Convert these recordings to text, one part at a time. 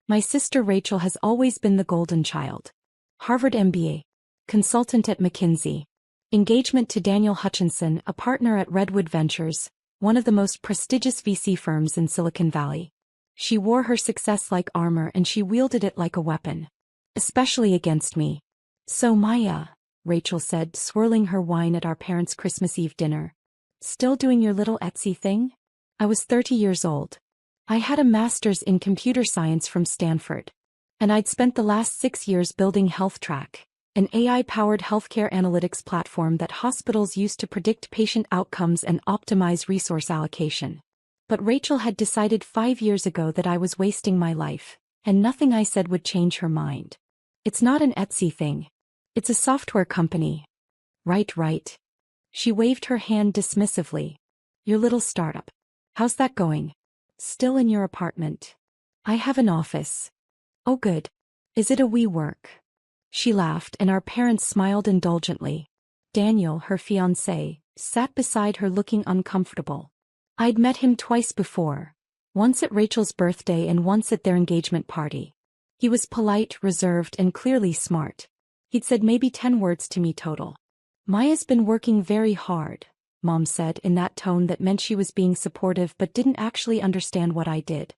My sister Rachel has always been the golden child. Harvard MBA. Consultant at McKinsey. Engagement to Daniel Hutchinson, a partner at Redwood Ventures, one of the most prestigious VC firms in Silicon Valley. She wore her success like armor and she wielded it like a weapon. Especially against me. So Maya, Rachel said, swirling her wine at our parents' Christmas Eve dinner. Still doing your little Etsy thing? I was 30 years old. I had a master's in computer science from Stanford. And I'd spent the last 6 years building HealthTrack, an AI-powered healthcare analytics platform that hospitals use to predict patient outcomes and optimize resource allocation. But Rachel had decided 5 years ago that I was wasting my life, and nothing I said would change her mind. It's not an Etsy thing. It's a software company. Right. She waved her hand dismissively. Your little startup. How's that going? Still in your apartment? I have an office. Oh good. Is it a WeWork? She laughed and our parents smiled indulgently. Daniel, her fiancé, sat beside her looking uncomfortable. I'd met him twice before. Once at Rachel's birthday and once at their engagement party. He was polite, reserved, and clearly smart. He'd said maybe 10 words to me total. Maya's been working very hard, Mom said in that tone that meant she was being supportive but didn't actually understand what I did.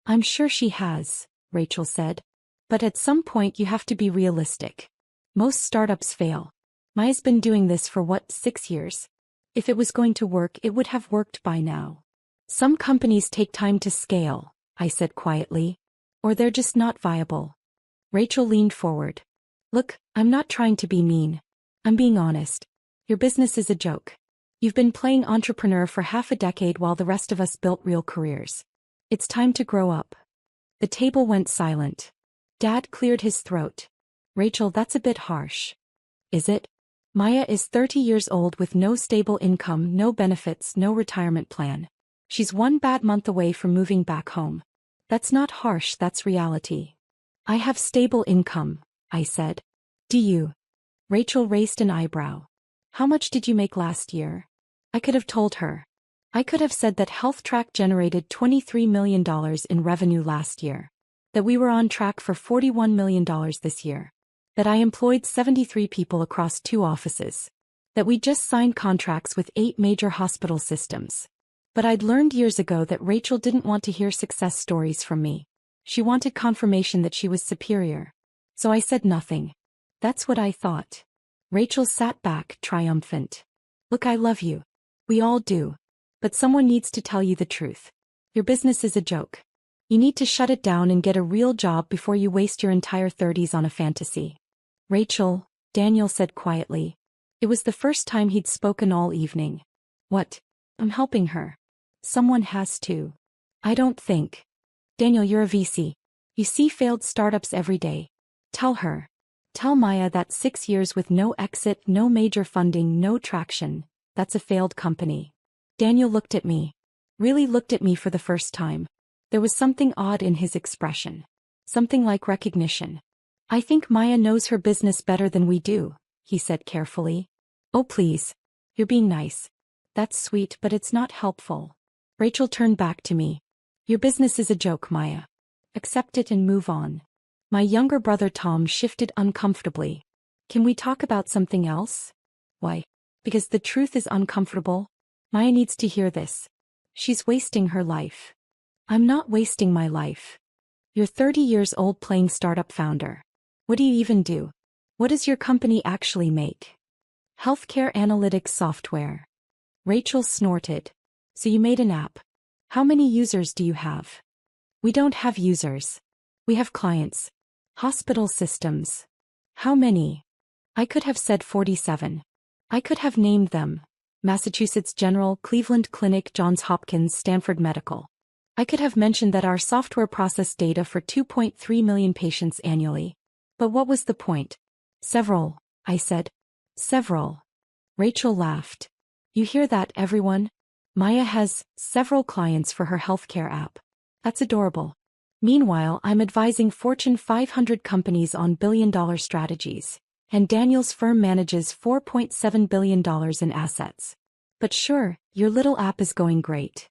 I'm sure she has, Rachel said. But at some point you have to be realistic. Most startups fail. Maya's been doing this for 6 years? If it was going to work, it would have worked by now. Some companies take time to scale, I said quietly. Or they're just not viable. Rachel leaned forward. Look, I'm not trying to be mean. I'm being honest. Your business is a joke. You've been playing entrepreneur for half a decade while the rest of us built real careers. It's time to grow up. The table went silent. Dad cleared his throat. Rachel, that's a bit harsh. Is it? Maya is 30 years old with no stable income, no benefits, no retirement plan. She's 1 bad month away from moving back home. That's not harsh, that's reality. I have stable income, I said. Do you? Rachel raised an eyebrow. How much did you make last year? I could have told her. I could have said that HealthTrack generated $23 million in revenue last year. That we were on track for $41 million this year. That I employed 73 people across 2 offices. That we just signed contracts with 8 major hospital systems. But I'd learned years ago that Rachel didn't want to hear success stories from me. She wanted confirmation that she was superior. So I said nothing. That's what I thought. Rachel sat back, triumphant. Look, I love you. We all do. But someone needs to tell you the truth. Your business is a joke. You need to shut it down and get a real job before you waste your entire 30s on a fantasy. Rachel, Daniel said quietly. It was the first time he'd spoken all evening. What? I'm helping her. Someone has to. I don't think. Daniel, you're a VC. You see failed startups every day. Tell her. Tell Maya that 6 years with no exit, no major funding, no traction. That's a failed company. Daniel looked at me. Really looked at me for the first time. There was something odd in his expression. Something like recognition. I think Maya knows her business better than we do, he said carefully. Oh please. You're being nice. That's sweet, but it's not helpful. Rachel turned back to me. Your business is a joke, Maya. Accept it and move on. My younger brother Tom shifted uncomfortably. Can we talk about something else? Why? Because the truth is uncomfortable. Maya needs to hear this. She's wasting her life. I'm not wasting my life. You're 30 years old playing startup founder. What do you even do? What does your company actually make? Healthcare analytics software. Rachel snorted. So you made an app. How many users do you have? We don't have users. We have clients. Hospital systems. How many? I could have said 47. I could have named them. Massachusetts General, Cleveland Clinic, Johns Hopkins, Stanford Medical. I could have mentioned that our software processed data for 2.3 million patients annually. But what was the point? Several, I said. Several. Rachel laughed. You hear that, everyone? Maya has several clients for her healthcare app. That's adorable. Meanwhile, I'm advising Fortune 500 companies on billion-dollar strategies. And Daniel's firm manages $4.7 billion in assets. But sure, your little app is going great.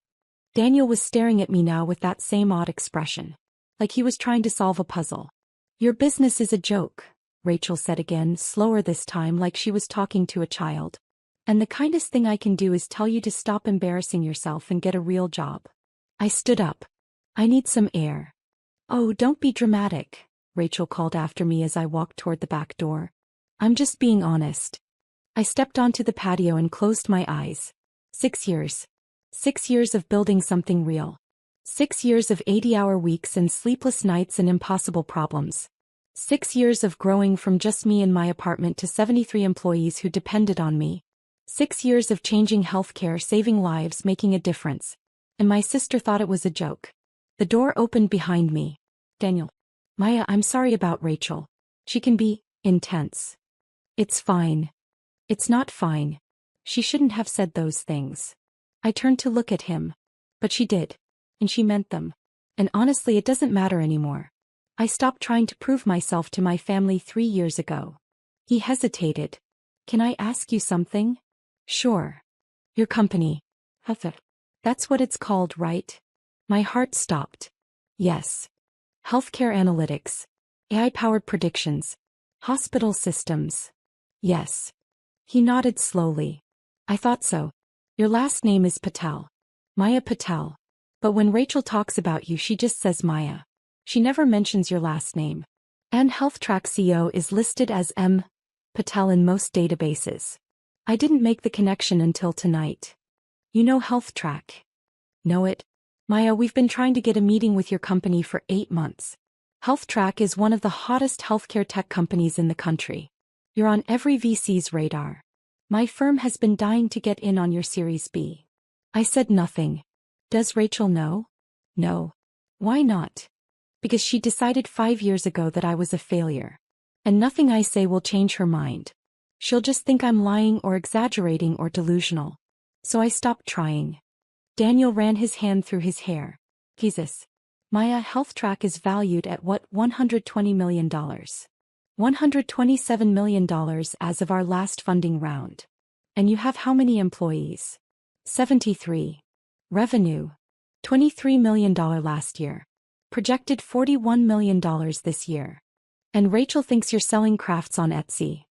Daniel was staring at me now with that same odd expression. like he was trying to solve a puzzle. Your business is a joke, Rachel said again, slower this time, like she was talking to a child. And the kindest thing I can do is tell you to stop embarrassing yourself and get a real job. I stood up. I need some air. Oh, don't be dramatic, Rachel called after me as I walked toward the back door. I'm just being honest. I stepped onto the patio and closed my eyes. 6 years. 6 years of building something real. 6 years of 80-hour weeks and sleepless nights and impossible problems. 6 years of growing from just me in my apartment to 73 employees who depended on me. 6 years of changing healthcare, saving lives, making a difference. And my sister thought it was a joke. The door opened behind me. Daniel. Maya, I'm sorry about Rachel. She can be intense. It's fine. It's not fine. She shouldn't have said those things. I turned to look at him. But she did. And she meant them. And honestly, it doesn't matter anymore. I stopped trying to prove myself to my family 3 years ago. He hesitated. Can I ask you something? Sure. Your company. Heather. That's what it's called, right? My heart stopped. Yes. Healthcare analytics. AI-powered predictions. Hospital systems. Yes. He nodded slowly. I thought so. Your last name is Patel. Maya Patel. But when Rachel talks about you, she just says Maya. She never mentions your last name. And HealthTrack CEO is listed as M. Patel in most databases. I didn't make the connection until tonight. You know HealthTrack? Know it? Maya, we've been trying to get a meeting with your company for 8 months. HealthTrack is one of the hottest healthcare tech companies in the country. You're on every VC's radar. My firm has been dying to get in on your Series B. I said nothing. Does Rachel know? No. Why not? Because she decided 5 years ago that I was a failure. And nothing I say will change her mind. She'll just think I'm lying or exaggerating or delusional. So I stopped trying. Daniel ran his hand through his hair. Jesus. Maya, HealthTrack is valued at what, $120 million. $127 million as of our last funding round. And you have how many employees? 73. Revenue. $23 million last year. Projected $41 million this year. And Rachel thinks you're selling crafts on Etsy.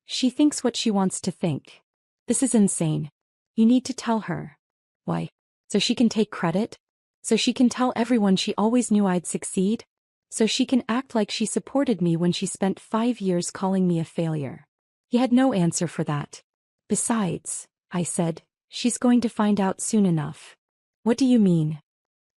She thinks what she wants to think. This is insane. You need to tell her. Why? So she can take credit? So she can tell everyone she always knew I'd succeed? So she can act like she supported me when she spent 5 years calling me a failure. He had no answer for that. Besides, I said, she's going to find out soon enough. What do you mean?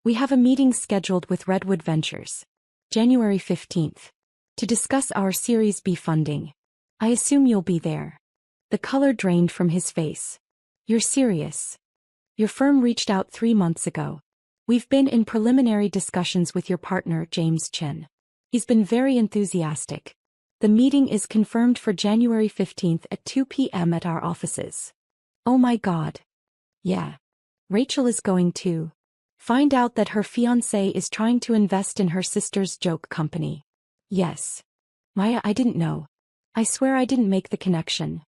We have a meeting scheduled with Redwood Ventures. January 15th. To discuss our Series B funding. I assume you'll be there. The color drained from his face. You're serious? Your firm reached out 3 months ago. We've been in preliminary discussions with your partner, James Chen. He's been very enthusiastic. The meeting is confirmed for January 15th at 2 p.m. at our offices. Oh my God. Yeah. Rachel is going to find out that her fiancé is trying to invest in her sister's joke company. Yes. Maya, I didn't know. I swear I didn't make the connection.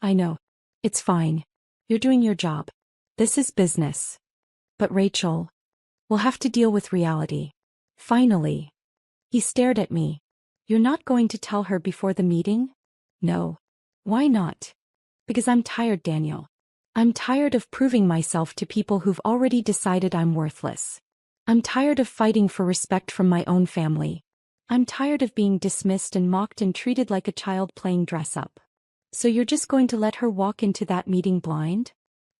I know. It's fine. You're doing your job. This is business. But Rachel, we'll have to deal with reality. Finally. He stared at me. You're not going to tell her before the meeting? No. Why not? Because I'm tired, Daniel. I'm tired of proving myself to people who've already decided I'm worthless. I'm tired of fighting for respect from my own family. I'm tired of being dismissed and mocked and treated like a child playing dress-up. So you're just going to let her walk into that meeting blind?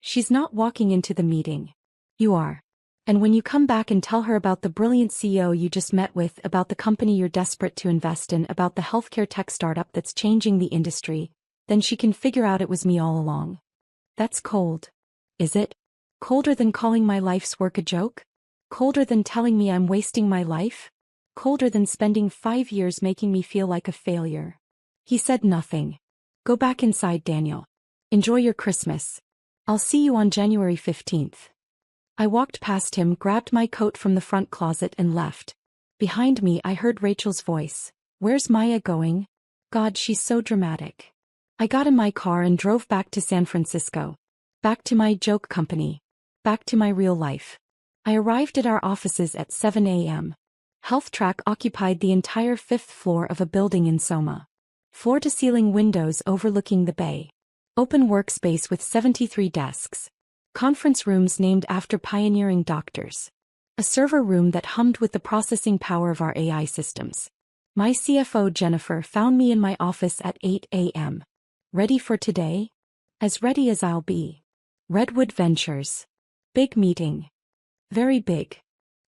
She's not walking into the meeting. You are. And when you come back and tell her about the brilliant CEO you just met with, about the company you're desperate to invest in, about the healthcare tech startup that's changing the industry, then she can figure out it was me all along. That's cold. Is it? Colder than calling my life's work a joke? Colder than telling me I'm wasting my life? Colder than spending 5 years making me feel like a failure? He said nothing. Go back inside, Daniel. Enjoy your Christmas. I'll see you on January 15th. I walked past him, grabbed my coat from the front closet and left. Behind me I heard Rachel's voice. Where's Maya going? God, she's so dramatic. I got in my car and drove back to San Francisco. Back to my joke company. Back to my real life. I arrived at our offices at 7 a.m. HealthTrack occupied the entire fifth floor of a building in Soma. Floor-to-ceiling windows overlooking the bay. Open workspace with 73 desks. Conference rooms named after pioneering doctors. A server room that hummed with the processing power of our AI systems. My CFO Jennifer found me in my office at 8 a.m. Ready for today? As ready as I'll be. Redwood Ventures. Big meeting. Very big.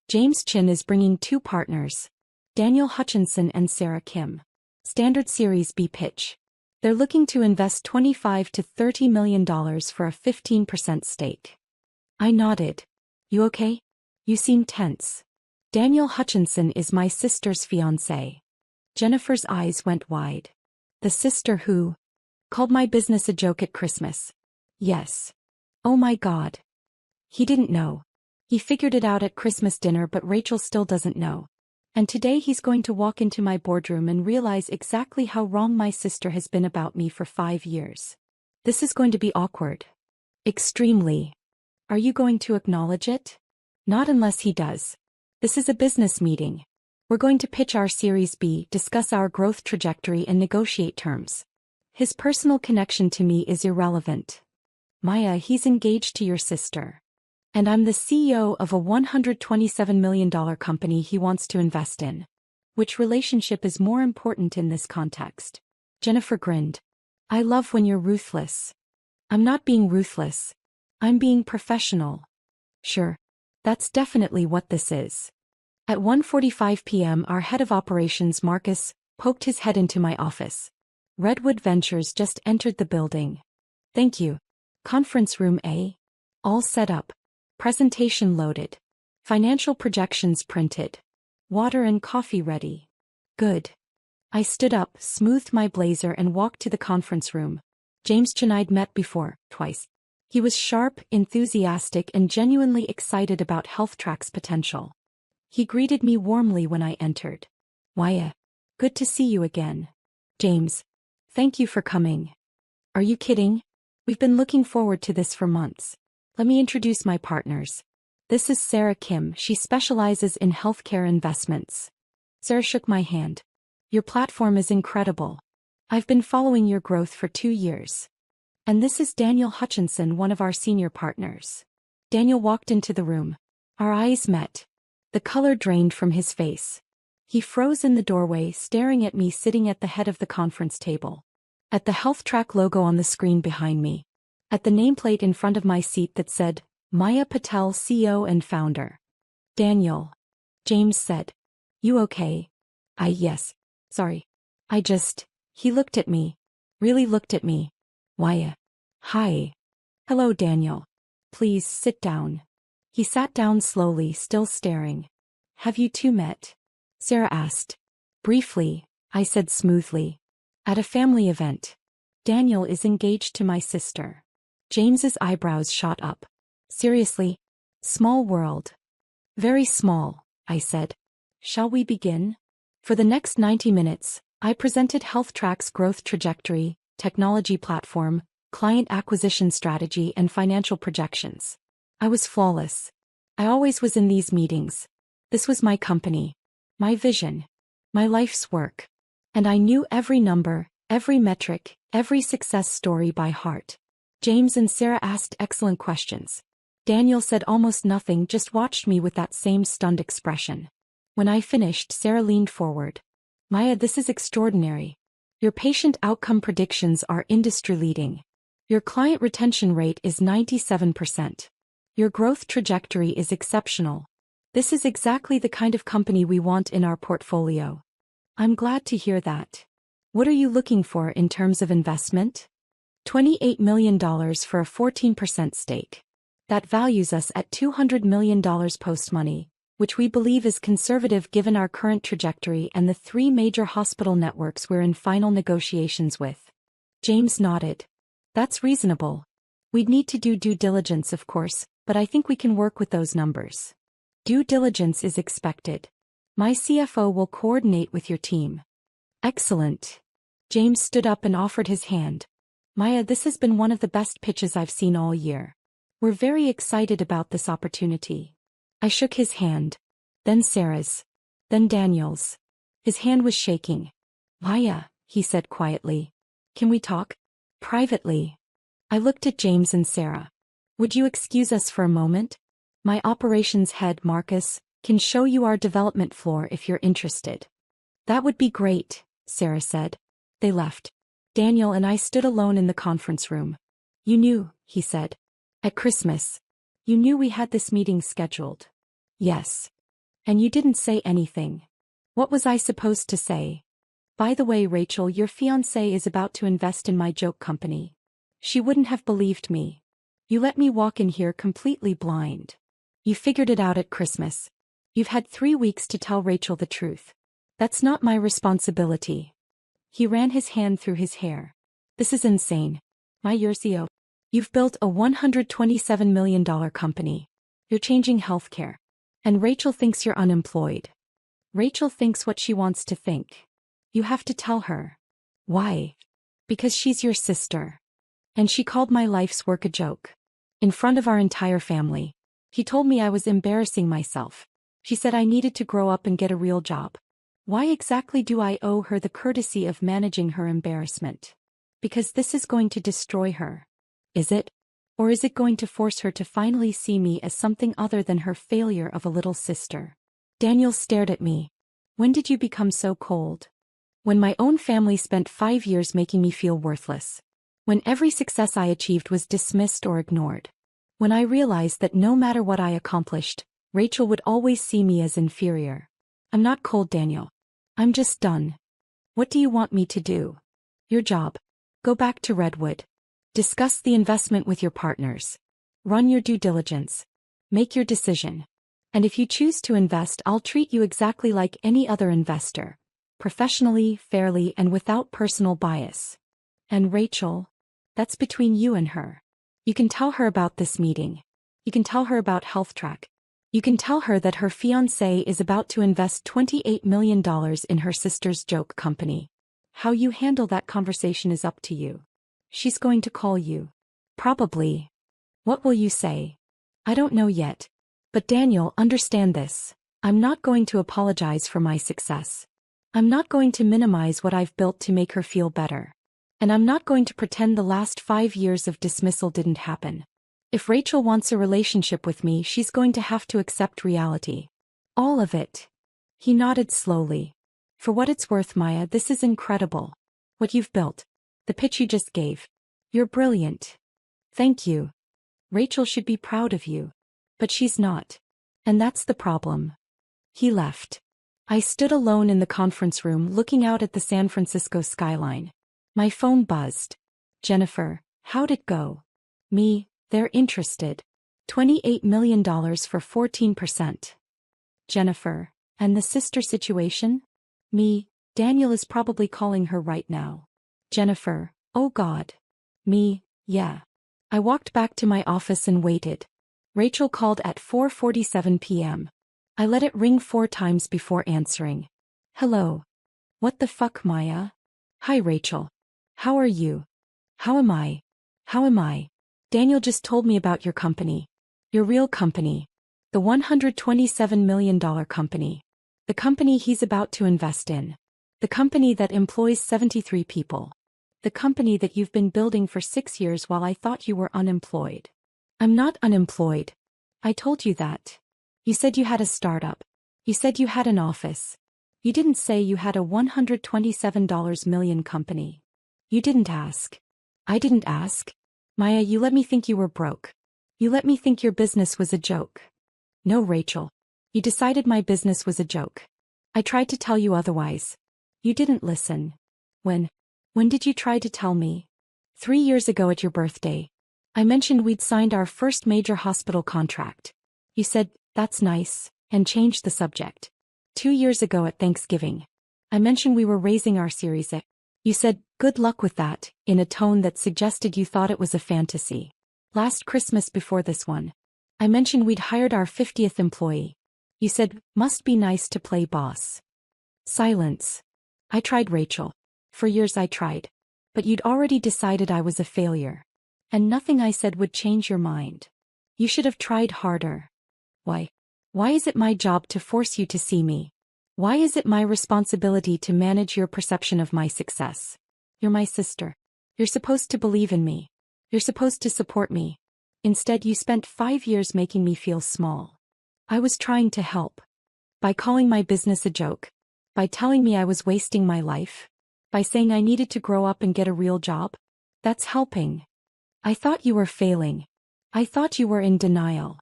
James Chin is bringing 2 partners. Daniel Hutchinson and Sarah Kim. Standard Series B pitch. They're looking to invest $25 to $30 million for a 15% stake. I nodded. You okay? You seem tense. Daniel Hutchinson is my sister's fiancé. Jennifer's eyes went wide. The sister who called my business a joke at Christmas. Yes. Oh my God. He didn't know. He figured it out at Christmas dinner, but Rachel still doesn't know. And today he's going to walk into my boardroom and realize exactly how wrong my sister has been about me for 5 years. This is going to be awkward. Extremely. Are you going to acknowledge it? Not unless he does. This is a business meeting. We're going to pitch our Series B, discuss our growth trajectory and negotiate terms. His personal connection to me is irrelevant. Maya, he's engaged to your sister. And I'm the CEO of a $127 million company he wants to invest in. Which relationship is more important in this context? Jennifer grinned. I love when you're ruthless. I'm not being ruthless. I'm being professional. Sure. That's definitely what this is. At 1:45 p.m. our head of operations Marcus poked his head into my office. Redwood Ventures just entered the building. Thank you. Conference room A. All set up. Presentation loaded. Financial projections printed. Water and coffee ready. Good. I stood up, smoothed my blazer and walked to the conference room. James Chin I'd met before, twice. He was sharp, enthusiastic and genuinely excited about HealthTrack's potential. He greeted me warmly when I entered. Maya. Good to see you again. James. Thank you for coming. Are you kidding? We've been looking forward to this for months. Let me introduce my partners. This is Sarah Kim. She specializes in healthcare investments. Sarah shook my hand. Your platform is incredible. I've been following your growth for 2 years. And this is Daniel Hutchinson, one of our senior partners. Daniel walked into the room. Our eyes met. The color drained from his face. He froze in the doorway, staring at me sitting at the head of the conference table. At the HealthTrack logo on the screen behind me. At the nameplate in front of my seat that said, Maya Patel, CEO and founder. Daniel. James said. You okay? Yes. Sorry. He looked at me. Really looked at me. Maya. Hi. Hello, Daniel. Please sit down. He sat down slowly, still staring. Have you two met? Sarah asked. Briefly, I said smoothly. At a family event. Daniel is engaged to my sister. James's eyebrows shot up. Seriously? Small world. Very small, I said. Shall we begin? For the next 90 minutes, I presented HealthTrack's growth trajectory, technology platform, client acquisition strategy and financial projections. I was flawless. I always was in these meetings. This was my company. My vision. My life's work. And I knew every number, every metric, every success story by heart. James and Sarah asked excellent questions. Daniel said almost nothing, just watched me with that same stunned expression. When I finished, Sarah leaned forward. Maya, this is extraordinary. Your patient outcome predictions are industry-leading. Your client retention rate is 97%. Your growth trajectory is exceptional. This is exactly the kind of company we want in our portfolio. I'm glad to hear that. What are you looking for in terms of investment? $28 million for a 14% stake. That values us at $200 million post-money, which we believe is conservative given our current trajectory and the 3 major hospital networks we're in final negotiations with. James nodded. That's reasonable. We'd need to do due diligence, of course, but I think we can work with those numbers. Due diligence is expected. My CFO will coordinate with your team. Excellent. James stood up and offered his hand. Maya, this has been one of the best pitches I've seen all year. We're very excited about this opportunity. I shook his hand. Then Sarah's. Then Daniel's. His hand was shaking. Maya, he said quietly. Can we talk? Privately. I looked at James and Sarah. Would you excuse us for a moment? My operations head, Marcus, can show you our development floor if you're interested. That would be great, Sarah said. They left. Daniel and I stood alone in the conference room. You knew, he said. At Christmas. You knew we had this meeting scheduled. Yes. And you didn't say anything. What was I supposed to say? By the way, Rachel, your fiancé is about to invest in my joke company. She wouldn't have believed me. You let me walk in here completely blind. You figured it out at Christmas. You've had 3 weeks to tell Rachel the truth. That's not my responsibility. He ran his hand through his hair. This is insane. My CEO. You've built a $127 million company. You're changing healthcare. And Rachel thinks you're unemployed. Rachel thinks what she wants to think. You have to tell her. Why? Because she's your sister. And she called my life's work a joke. In front of our entire family. He told me I was embarrassing myself. She said I needed to grow up and get a real job. Why exactly do I owe her the courtesy of managing her embarrassment? Because this is going to destroy her. Is it? Or is it going to force her to finally see me as something other than her failure of a little sister? Daniel stared at me. When did you become so cold? When my own family spent 5 years making me feel worthless. When every success I achieved was dismissed or ignored. When I realized that no matter what I accomplished, Rachel would always see me as inferior. I'm not cold, Daniel. I'm just done. What do you want me to do? Your job. Go back to Redwood. Discuss the investment with your partners. Run your due diligence. Make your decision. And if you choose to invest, I'll treat you exactly like any other investor. Professionally, fairly, and without personal bias. And Rachel? That's between you and her. You can tell her about this meeting. You can tell her about HealthTrack. You can tell her that her fiancé is about to invest $28 million in her sister's joke company. How you handle that conversation is up to you. She's going to call you. Probably. What will you say? I don't know yet. But Daniel, understand this. I'm not going to apologize for my success. I'm not going to minimize what I've built to make her feel better. And I'm not going to pretend the last 5 years of dismissal didn't happen. If Rachel wants a relationship with me, she's going to have to accept reality. All of it. He nodded slowly. For what it's worth, Maya, this is incredible. What you've built. The pitch you just gave. You're brilliant. Thank you. Rachel should be proud of you. But she's not. And that's the problem. He left. I stood alone in the conference room looking out at the San Francisco skyline. My phone buzzed. Jennifer, how'd it go? Me, they're interested. $28 million for 14%. Jennifer, and the sister situation? Me, Daniel is probably calling her right now. Jennifer, oh God. Me, yeah. I walked back to my office and waited. Rachel called at 4:47 p.m. I let it ring 4 times before answering. Hello. What the fuck, Maya? Hi, Rachel. How are you? How am I? How am I? Daniel just told me about your company. Your real company. The $127 million company. The company he's about to invest in. The company that employs 73 people. The company that you've been building for 6 years while I thought you were unemployed. I'm not unemployed. I told you that. You said you had a startup. You said you had an office. You didn't say you had a $127 million company. You didn't ask. I didn't ask. Maya, you let me think you were broke. You let me think your business was a joke. No, Rachel. You decided my business was a joke. I tried to tell you otherwise. You didn't listen. When did you try to tell me? 3 years ago at your birthday. I mentioned we'd signed our first major hospital contract. You said, that's nice, and changed the subject. 2 years ago at Thanksgiving. I mentioned we were raising our Series A. You said, good luck with that, in a tone that suggested you thought it was a fantasy. Last Christmas before this one. I mentioned we'd hired our 50th employee. You said, must be nice to play boss. Silence. I tried, Rachel. For years I tried. But you'd already decided I was a failure. And nothing I said would change your mind. You should have tried harder. Why? Why is it my job to force you to see me? Why is it my responsibility to manage your perception of my success? You're my sister. You're supposed to believe in me. You're supposed to support me. Instead, you spent 5 years making me feel small. I was trying to help. By calling my business a joke. By telling me I was wasting my life. By saying I needed to grow up and get a real job. That's helping. I thought you were failing. I thought you were in denial.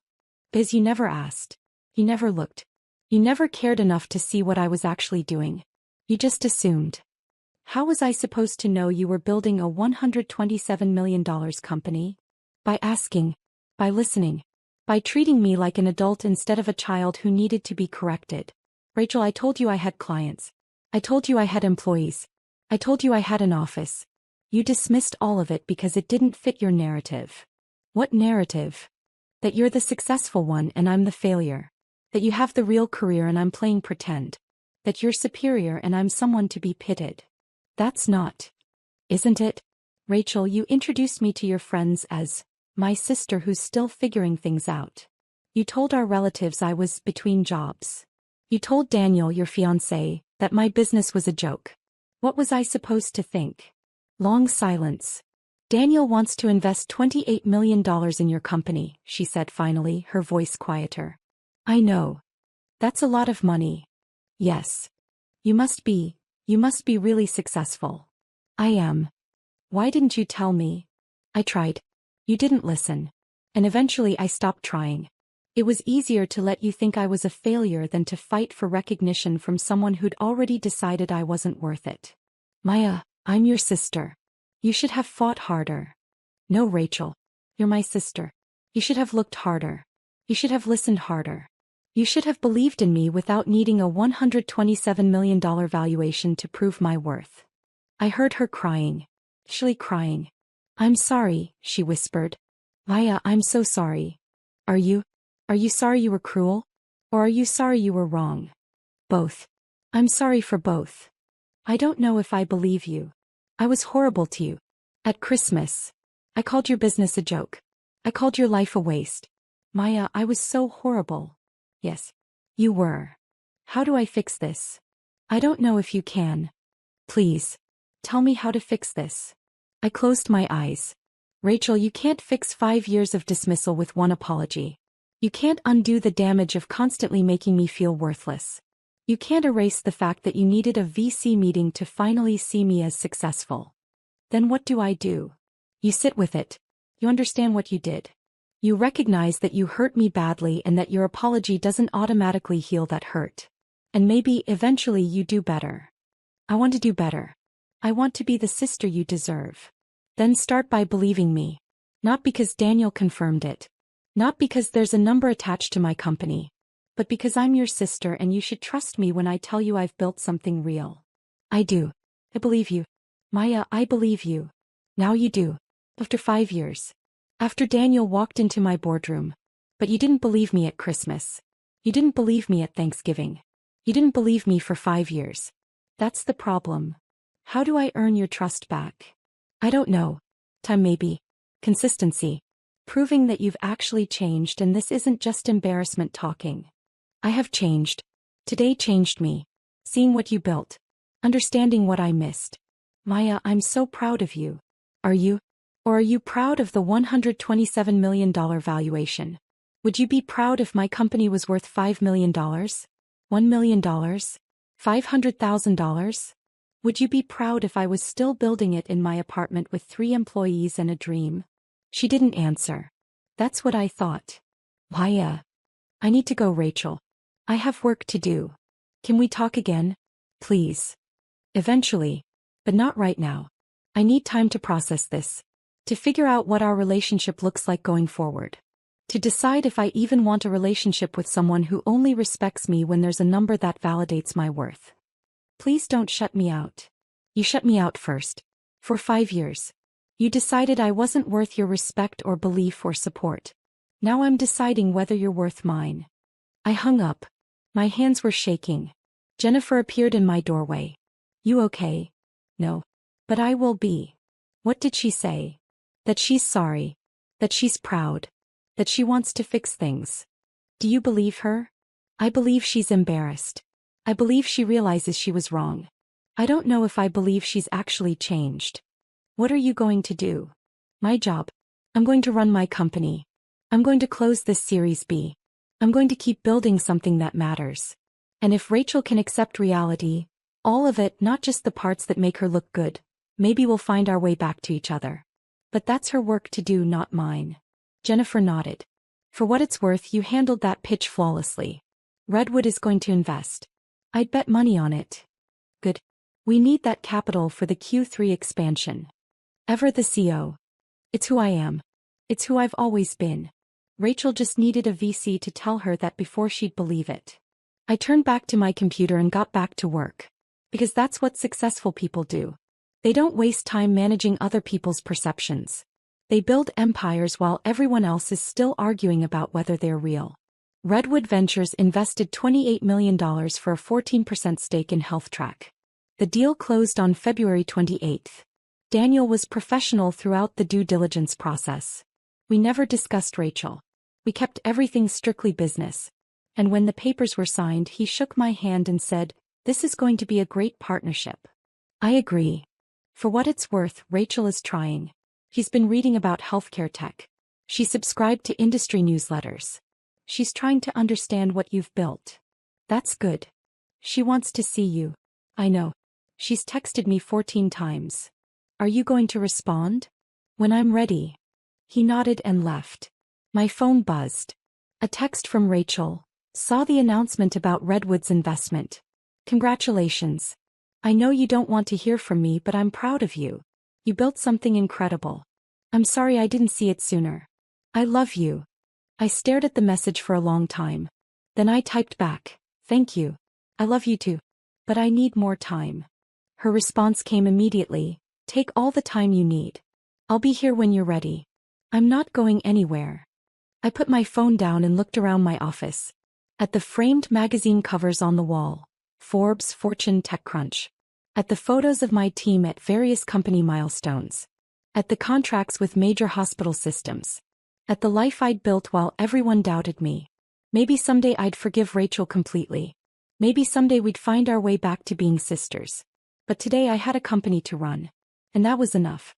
Biz, you never asked. You never looked. You never cared enough to see what I was actually doing. You just assumed. How was I supposed to know you were building a $127 million company? By asking. By listening. By treating me like an adult instead of a child who needed to be corrected. Rachel, I told you I had clients. I told you I had employees. I told you I had an office. You dismissed all of it because it didn't fit your narrative. What narrative? That you're the successful one and I'm the failure. That you have the real career and I'm playing pretend. That you're superior and I'm someone to be pitied. That's not. Isn't it? Rachel, you introduced me to your friends as my sister who's still figuring things out. You told our relatives I was between jobs. You told Daniel, your fiancé, that my business was a joke. What was I supposed to think? Long silence. Daniel wants to invest $28 million in your company, she said finally, her voice quieter. I know. That's a lot of money. Yes. You must be really successful. I am. Why didn't you tell me? I tried. You didn't listen. And eventually I stopped trying. It was easier to let you think I was a failure than to fight for recognition from someone who'd already decided I wasn't worth it. Maya, I'm your sister. You should have fought harder. No, Rachel. You're my sister. You should have looked harder. You should have listened harder. You should have believed in me without needing a $127 million valuation to prove my worth. I heard her crying. Shilly crying. I'm sorry, she whispered. Maya, I'm so sorry. Are you sorry you were cruel? Or are you sorry you were wrong? Both. I'm sorry for both. I don't know if I believe you. I was horrible to you. At Christmas. I called your business a joke. I called your life a waste. Maya, I was so horrible. Yes. You were. How do I fix this? I don't know if you can. Please. Tell me how to fix this. I closed my eyes. Rachel, you can't fix 5 years of dismissal with one apology. You can't undo the damage of constantly making me feel worthless. You can't erase the fact that you needed a VC meeting to finally see me as successful. Then what do? You sit with it. You understand what you did. You recognize that you hurt me badly and that your apology doesn't automatically heal that hurt. And maybe eventually you do better. I want to do better. I want to be the sister you deserve. Then start by believing me. Not because Daniel confirmed it. Not because there's a number attached to my company. But because I'm your sister and you should trust me when I tell you I've built something real. I do. I believe you. Maya, I believe you. Now you do. After 5 years. After Daniel walked into my boardroom. But you didn't believe me at Christmas. You didn't believe me at Thanksgiving. You didn't believe me for 5 years. That's the problem. How do I earn your trust back? I don't know. Time maybe. Consistency. Proving that you've actually changed and this isn't just embarrassment talking. I have changed. Today changed me. Seeing what you built. Understanding what I missed. Maya, I'm so proud of you. Are you? Or are you proud of the $127 million valuation? Would you be proud if my company was worth $5 million? $1 million? $500,000? Would you be proud if I was still building it in my apartment with 3 employees and a dream? She didn't answer. That's what I thought. Maya. I need to go, Rachel. I have work to do. Can we talk again? Please. Eventually. But not right now. I need time to process this. To figure out what our relationship looks like going forward. To decide if I even want a relationship with someone who only respects me when there's a number that validates my worth. Please don't shut me out. You shut me out first. For 5 years. You decided I wasn't worth your respect or belief or support. Now I'm deciding whether you're worth mine. I hung up. My hands were shaking. Jennifer appeared in my doorway. You okay? No. But I will be. What did she say? That she's sorry. That she's proud. That she wants to fix things. Do you believe her? I believe she's embarrassed. I believe she realizes she was wrong. I don't know if I believe she's actually changed. What are you going to do? My job. I'm going to run my company. I'm going to close this Series B. I'm going to keep building something that matters. And if Rachel can accept reality, all of it, not just the parts that make her look good, maybe we'll find our way back to each other. But that's her work to do, not mine. Jennifer nodded. For what it's worth, you handled that pitch flawlessly. Redwood is going to invest. I'd bet money on it. Good. We need that capital for the Q3 expansion. Ever the CO. It's who I am. It's who I've always been. Rachel just needed a VC to tell her that before she'd believe it. I turned back to my computer and got back to work. Because that's what successful people do. They don't waste time managing other people's perceptions. They build empires while everyone else is still arguing about whether they're real. Redwood Ventures invested $28 million for a 14% stake in HealthTrack. The deal closed on February 28. Daniel was professional throughout the due diligence process. We never discussed Rachel. We kept everything strictly business. And when the papers were signed, he shook my hand and said, "This is going to be a great partnership." I agree. For what it's worth, Rachel is trying. He's been reading about healthcare tech. She subscribed to industry newsletters. She's trying to understand what you've built. That's good. She wants to see you. I know. She's texted me 14 times. Are you going to respond? When I'm ready. He nodded and left. My phone buzzed. A text from Rachel. Saw the announcement about Redwood's investment. Congratulations. I know you don't want to hear from me, but I'm proud of you. You built something incredible. I'm sorry I didn't see it sooner. I love you. I stared at the message for a long time. Then I typed back, "Thank you. I love you too. But I need more time." Her response came immediately, "Take all the time you need. I'll be here when you're ready. I'm not going anywhere." I put my phone down and looked around my office. At the framed magazine covers on the wall. Forbes, Fortune, TechCrunch. At the photos of my team at various company milestones. At the contracts with major hospital systems. At the life I'd built while everyone doubted me. Maybe someday I'd forgive Rachel completely. Maybe someday we'd find our way back to being sisters. But today I had a company to run. And that was enough.